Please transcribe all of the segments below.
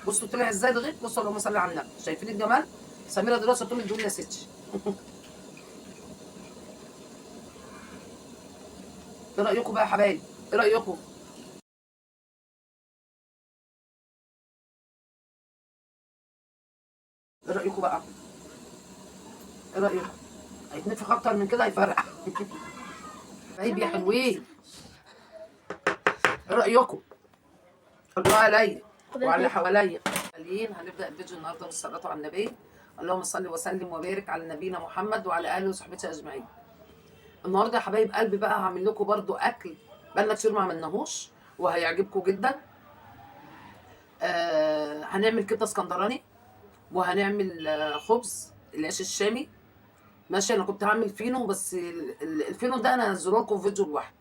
بصوا طلع ازاي الغيط. بصوا اللهم صل على النبي، شايفين الجمال؟ سميره دلوقتي طول الدنيا ستي. ايه رايكم بقى يا حبايبي؟ ايه رايكم؟ ايه رايكم بقى؟ ايه رايكم؟ هيتنفخ اكتر من كده هيفرقع. حبايبي يا حلوين، ايه رايكم؟ قولوا عليا وعلى اللي حواليا. هنبدا الفيديو النهارده بالصلاه على النبي. اللهم صل وسلم وبارك على نبينا محمد وعلى اله وصحبه اجمعين. النهارده يا حبايب قلبي بقى هعمل لكم برضو اكل بقالنا كتير ما عملناهوش وهيعجبكم جدا. هنعمل كبده اسكندراني، وهنعمل خبز العيش الشامي. ماشي، انا كنت هعمل فينو بس الفينو ده انا هنزله لكم في فيديو لوحده،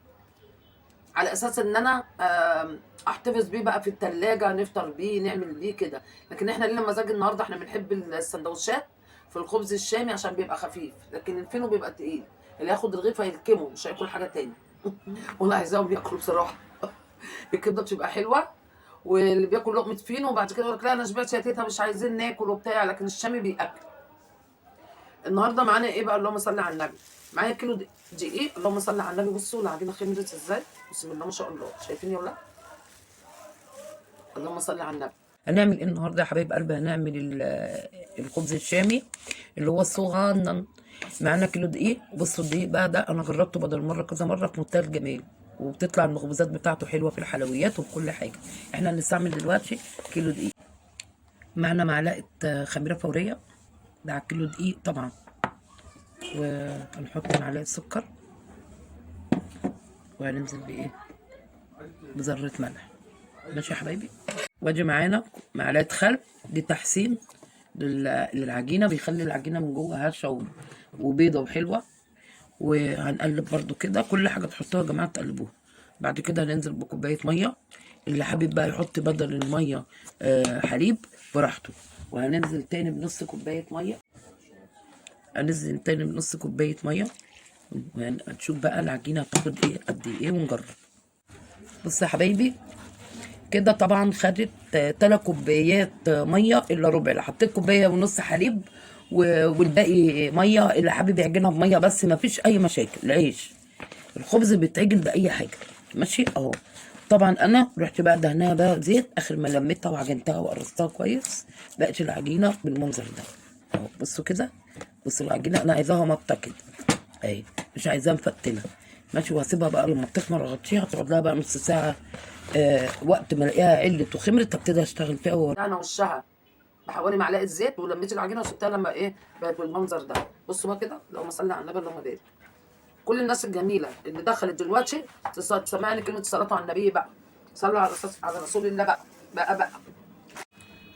على اساس ان انا احتفظ بيه بقى في التلاجة، نفطر بيه نعمل بيه كده. لكن احنا لينا مزاج النهارده، احنا بنحب السندوتشات في الخبز الشامي عشان بيبقى خفيف، لكن الفينو بيبقى تقيل، اللي ياخد رغيف هيلكمه مش هياكل حاجه تاني. والله عايزاهم ياكلوا بصراحه. الكبده بتبقى حلوه، واللي بياكل لقمه فينو وبعد كده يقول لك لا انا شبعت يا تيتا مش عايزين ناكل وبتاع، لكن الشامي بياكل. النهارده معانا ايه بقى؟ اللهم صل على النبي. معايا كيلو دقيق، اللهم صل على النبي. بصوا العجينه خمرت ازاي، بسم الله ما شاء الله، شايفين يا ولاد؟ اللهم صل على النبي. هنعمل ايه النهارده يا حبايب قلبي؟ هنعمل الخبز الشامي اللي هو الصغنن. معانا كيلو دقيق. بصوا الدقيق بقى ده انا جربته بدل مره كذا مره في منتهى الجمال، وبتطلع المخبوزات بتاعته حلوه في الحلويات وفي كل حاجه. احنا هنستعمل دلوقتي كيلو دقيق. معانا معلقه خميره فوريه ده على كيلو دقيق طبعا، وهنحط معلقه سكر، وهننزل بايه؟ بذره ملح. ماشي يا حبايبي. وادي معانا معلقه خل، دي تحسين للعجينه، بيخلي العجينه من جوه هشه وبيضه وحلوه. وهنقلب برضو كده، كل حاجه تحطوها يا جماعه تقلبوها. بعد كده هننزل بكوبايه ميه، اللي حابب بقى يحط بدل الميه حليب براحته. وهننزل تاني بنص كوبايه ميه، هننزل تاني بنص كوبايه ميه، وهنشوف بقى العجينه هتاخد ايه قد ايه ونجرب. بصوا يا حبايبي كده طبعا خدت 3 كوبايات ميه الا ربع، اللي حطيت كوبايه ونص حليب والباقي ميه، اللي حابب يعجنها بميه بس ما فيش اي مشاكل. العيش الخبز بيتعجن باي حاجه ماشي اهو. طبعا انا رحت بقى دهنها بقى زيت اخر ما لميتها وعجنتها وقرصتها كويس، بقت العجينه بالمنظر ده اهو. بصوا كده، بصوا العجينه انا عايزاها مطه كده اهي، مش عايزاها مفتله ماشي. وهسيبها بقى لما تخمر اغطيها تقعد لها بقى نص ساعه. وقت ما الاقيها علت وخمرت ابتدي اشتغل فيها. انا وشها بحوالي معلقه زيت، ولميت العجينه وسبتها لما ايه بقت بالمنظر ده. بصوا بقى كده، اللهم صل على النبي اللهم بارك. كل الناس الجميله اللي دخلت دلوقتي تسمعني كلمه الصلاه على النبي بقى. صلوا على رسول الله بقى.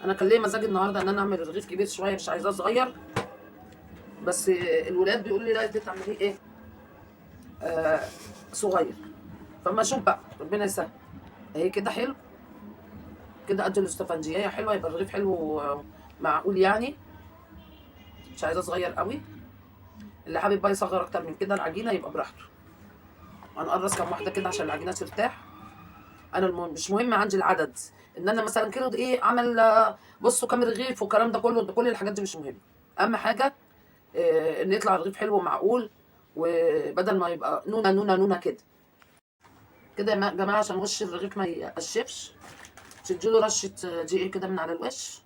انا كان ليا مزاج النهارده ان انا اعمل رغيف كبير شويه، مش عايزاه صغير، بس الولاد بيقولوا لي لا انت تعمليه ايه صغير. فما اشوف بقى ربنا يسهل. اهي كده حلو كده، قد الاستفنجيه حلوه، يبقى الرغيف حلو معقول يعني، مش عايزاه صغير قوي. اللي حابب بقى يصغر اكتر من كده العجينه يبقى براحته. هنقرص كام واحده كده عشان العجينه ترتاح. انا مش مهم عندي العدد، ان انا مثلا كيلو ايه عمل بصوا كام رغيف والكلام ده كله، كل الحاجات دي مش مهم. اهم حاجه ان يطلع الرغيف حلو ومعقول، وبدل ما يبقى نونه نونه نونه كده. كده يا جماعه عشان وش الرغيف ما يقشفش، تديله رشه دقيق كده من على الوش،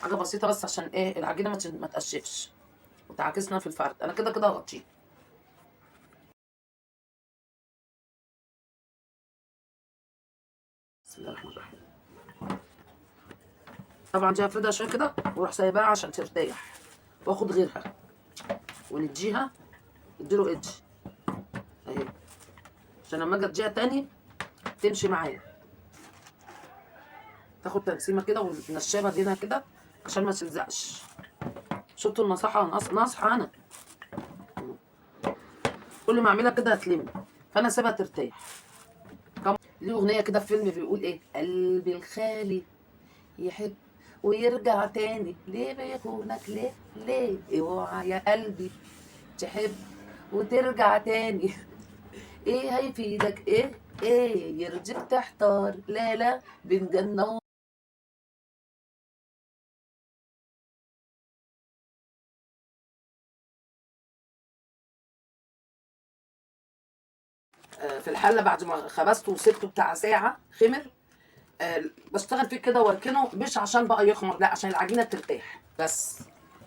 حاجه بسيطه بس عشان ايه العجينه ما تقشفش وتعكسنا في الفرد. انا كده كده هغطيه. بسم الله الرحمن الرحيم. طبعا دي هفردها شويه كده واروح سايباها عشان ترتاح، واخد غيرها ونديها، اديله ايدج اهي، عشان لما اجي اديها تاني تمشي معايا. تاخد تنسيمه كده ونشابها دينها كده عشان ما تلزقش. شفتوا النصيحه؟ ناصحه انا، كل ما اعملها كده هتلم، فانا سيبها ترتاح. ليه اغنيه كده في فيلم بيقول ايه؟ قلبي الخالي يحب ويرجع تاني، ليه بيخونك ليه اوعى يا قلبي تحب وترجع تاني. ايه هيفيدك ايه ايه يرجيك تحتار، لا لا بنجنة. في الحله بعد ما خبزته وسبته بتاع ساعه خمر. بشتغل فيه كده واركنه، مش عشان بقى يخمر، لا عشان العجينه ترتاح بس.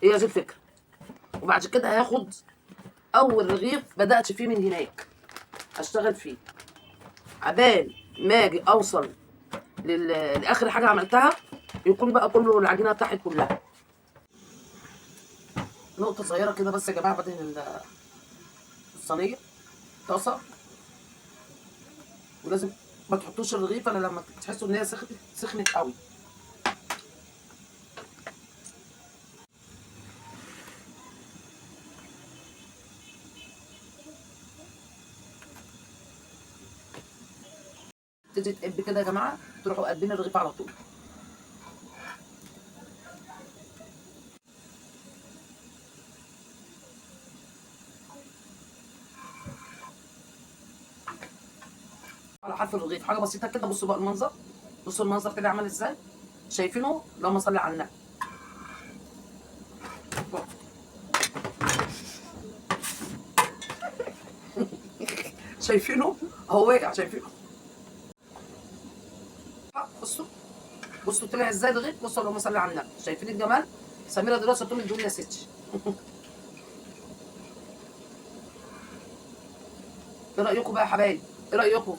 هي دي الفكره. وبعد كده هاخد اول رغيف بدات فيه من هناك اشتغل فيه، عبال ما اجي اوصل لاخر حاجه عملتها يكون بقى كله العجينه بتاعتي كلها. نقطه صغيره كده بس يا جماعه، بدهن الصينيه طاسه. ولازم ما تحطوش الرغيف الا لما تحسوا ان هي سخنت قوي. تيجي تقب كده يا جماعه، تروحوا قلبين الرغيف على طول. على حرف الرغيف حاجه بسيطه كده. بصوا بقى المنظر، بصوا المنظر كده عمل ازاي، شايفينه؟ اللهم صل على النبي. شايفينه اهو واقع، شايفينه؟ بصوا بصوا طلع ازاي الرغيف. بصوا اللهم صل على النبي، شايفين الجمال؟ سميره دراسه طول الدنيا يا ستي. ايه رايكم بقى يا حبايبي؟ ايه رايكم؟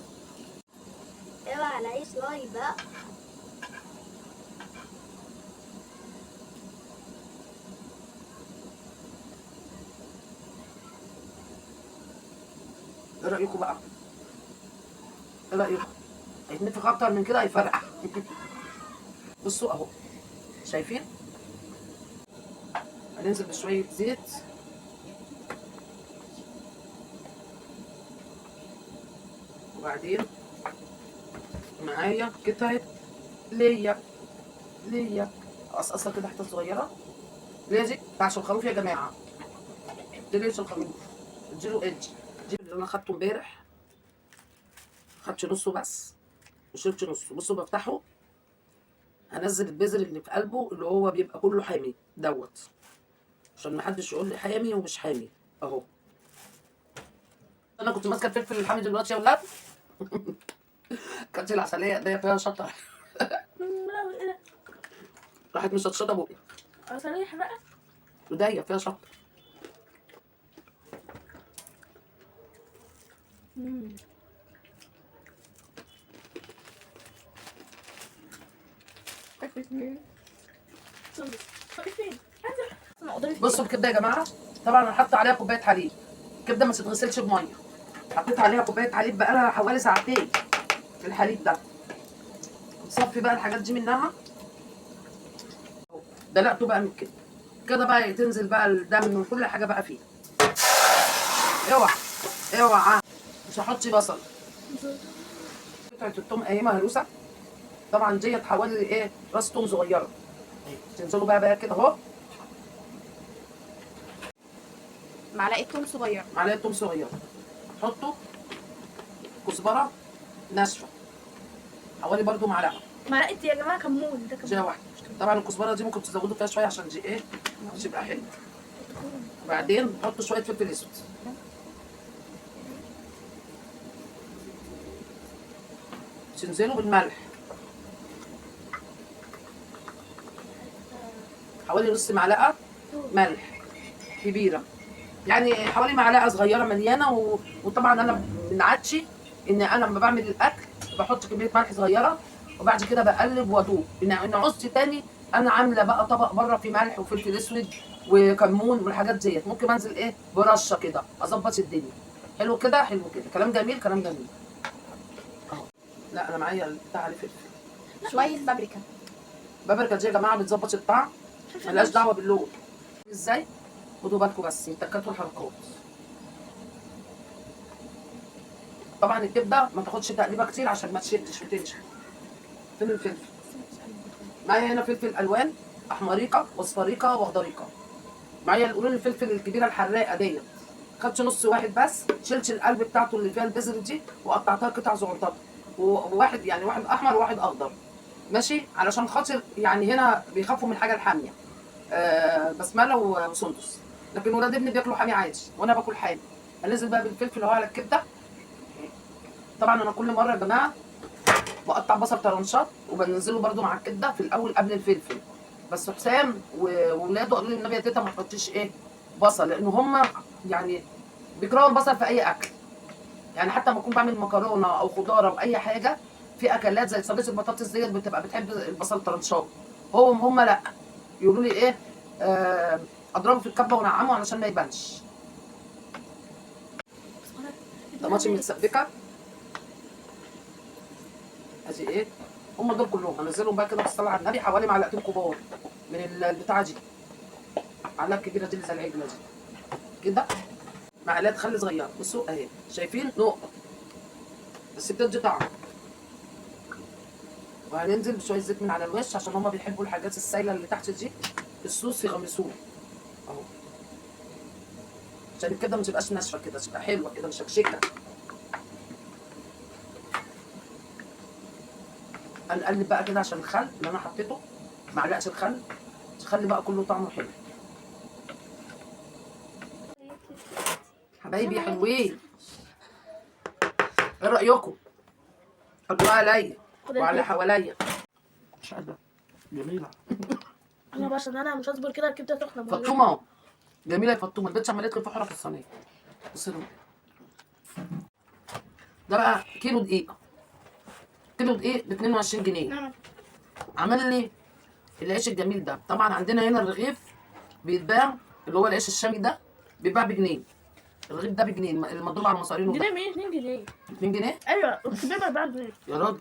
اوعى العيش لايف بقى. ايه رايكم بقى؟ ايه رايكم؟ هيتنفخ اكتر من كده هيفرقع. بصوا اهو، شايفين؟ هننزل بشويه زيت، وبعدين معايا قطعه ليا. اقصقصها كده حته صغيره. ليا دي بتاعت الخروف يا جماعه، دي ليش الخروف، اديله ايدج. دي اللي انا خدته امبارح، خدت نصه بس وشلت نصه. بصوا بفتحه، هنزل البذر اللي في قلبه اللي هو بيبقى كله حامي دوت، عشان محدش يقول لي حامي ومش حامي. اهو انا كنت ماسكه الفلفل الحامي دلوقتي يا ولاد. كانت العسليه دي فيها شطه. راحت مشطشطه بقي. عسلية حرقة. ايديا فيها شطه. بصوا الكبده يا جماعه، طبعا انا حاطه عليها كوبايه حليب. الكبده ما تتغسلش بميه، حطيت عليها كوبايه حليب بقالها حوالي ساعتين في الحليب ده. نصفي بقى الحاجات دي منها. دلقته بقى من كده كده بقى تنزل بقى الدم وكل حاجه بقى فيه. اوعى اوعى مش هحط بصل. قطعه التوم اهي مهروسه، طبعا ديت حوالي ايه راس توم صغيره. تنزلوا بقى كده اهو، معلقة توم صغيرة. معلقه توم صغيره. حطوا كزبره ناشفه حوالي برضو معلقه. معلقة يا جماعة كمون، ده جايه كمون. واحده. طبعا الكزبره دي ممكن تزودوا فيها شويه عشان دي ايه تبقى حلوه. وبعدين حطوا شويه فلفل اسود. تنزلوا بالملح حوالي نص معلقه ملح كبيره، يعني حوالي معلقه صغيره مليانه وطبعا انا من عادتي ان انا لما بعمل الاكل بحط كميه ملح صغيره، وبعد كده بقلب وادوق. ان عوزتي تاني انا عامله بقى طبق بره فيه ملح وفلفل اسود وكمون والحاجات ديت، ممكن انزل ايه برشه كده اظبط الدنيا. حلو كده، حلو كده، كلام جميل كلام جميل. اهو. لا انا معايا بتاع عليه فلفل. شوية بابريكا. بابريكا دي يا جماعه بتظبط الطعم، ملهاش دعوه باللون. ازاي؟ خدوا بالكم بس من التكات والحركات. طبعا الكبده ما تاخدش تقليبه كتير عشان ما تشدش وتنشف. فين الفلفل؟ معايا هنا فلفل الوان، احمريقه واصفريقه واخضريقه. معايا القرون الفلفل الكبيره الحراقه ديت خدت نص واحد بس، شلت القلب بتاعته اللي فيها البذر دي وقطعتها قطع صغنططه، وواحد يعني واحد احمر وواحد اخضر، ماشي، علشان خاطر يعني هنا بيخافوا من الحاجه الحاميه، بسمله وسندس، لكن ولاد ابني بياكلوا حامي عادي وانا باكل حامي. هنزل بقى بالفلفل اهو على الكبده. طبعا انا كل مره يا جماعه بقطع بصل طرنشات وبنزله برده مع الكبده في الاول قبل الفلفل، بس حسام وولاده قالوا لي النبي يا تيتا ما تحطيش ايه بصل، لان هم يعني بيكرهوا البصل في اي اكل، يعني حتى لما اكون بعمل مكرونه او خضار او اي حاجه في اكلات زي صينيه البطاطس ديت بتبقى بتحب البصل طرنشات، هم لا، يقولوا لي ايه اضربه في الكبه ونعمه علشان ما يبانش. طماطم متسبكه ادي ايه، هم دول كلهم هنزلهم بقى كده بالصلاه على النبي، حوالي معلقتين كبار من البتاعه دي، معلقه كبيره دي اللي زي العجله دي كده، معلقه خل صغيره، بصوا اهي شايفين نقطه بس بتدي طعم. وهننزل بشويه زيت من على الوش عشان هما بيحبوا الحاجات السايله اللي تحت دي الصوص يغمسوه اهو، عشان كده ما تبقاش ناشفه كده، تبقى حلوه كده مشكشكه. هنقلب بقى كده عشان الخل اللي انا حطيته، معلقه الخل تخلي بقى كله طعمه حلو. حبايبي حلوين، ايه رايكم؟ حطوها عليا وعلى اللي حواليا. مش قادره، جميله. انا بس انا مش هصبر كده الكبده تخنق. فطومه جميله يا فطومه، البنت عملت لي فحره في الصينيه. بصوا ده بقى كيلو دقيق، كيلو دقيق ب 22 جنيه. عمل لي العيش الجميل ده. طبعا عندنا هنا الرغيف بيتباع اللي هو العيش الشامي ده بيتباع بجنيه، الرغيف ده بجنيه المضروب على مصارينه ده. جنيه مين؟ 2 جنيه. 2 جنيه؟ ايوه الكبده ب 4 جنيه يا راجل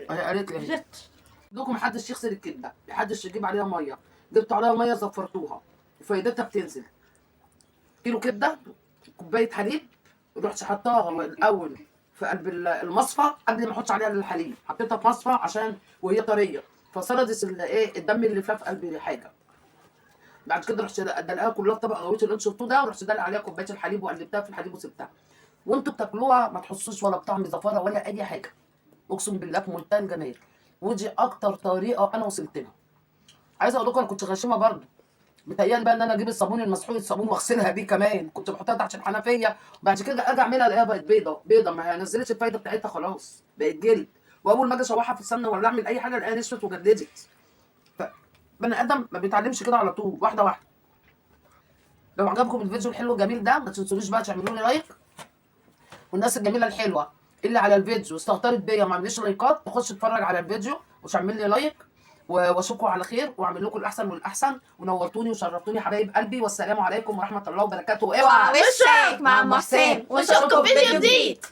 هي قالت لي اهي. دوكم محدش يغسل الكبده، محدش يجيب عليها ميه، جبتوا عليها ميه زفرتوها وفايدتها بتنزل. كيلو كبده كوبايه حليب، رحت حطاها الاول في قلب المصفى قبل ما احط عليها الحليب، حطيتها في مصفى عشان وهي طريه فسردت ايه الدم اللي فيها في قلب الحاجه. بعد كده رحت دلقاها كلها في طبق غويط اللي انتوا شفتوه ده، ورحت دلق عليها كوبايه الحليب وقلبتها في الحليب وسبتها. وانتوا بتاكلوها ما تحسوش ولا بطعم زفاره ولا اي حاجه، اقسم بالله في منتهى الجمال. ودي اكتر طريقه انا وصلت لها. عايزه اقول لكم انا كنت غشيمه برضه، متهيألي بقى ان انا اجيب الصابون المسحوق الصابون واغسلها بيه كمان، كنت بحطها تحت الحنفيه وبعد كده اجي اعملها الاقيها بقت بيضه بيضه، ما هي نزلتش الفايده بتاعتها خلاص بقت جلد، واول ما اجي اشوحها في السمنه ولا اعمل اي حاجه الاقيها نشفت وجلدت. فبني ادم ما بيتعلمش كده على طول، واحده واحده. لو عجبكم الفيديو الحلو الجميل ده ما تنسونيش بقى تعملوا لي لايك، والناس الجميله الحلوه اللي على الفيديو استهترت بيا وما عملتش لايكات تخش تتفرج على الفيديو وتعمل لي لايك، واشوفكم على خير واعمل لكم الاحسن والاحسن، ونورتوني وشرفتوني حبايب قلبي، والسلام عليكم ورحمه الله وبركاته. اوعى وشك مع محسن، ونشوفكم في فيديو جديد.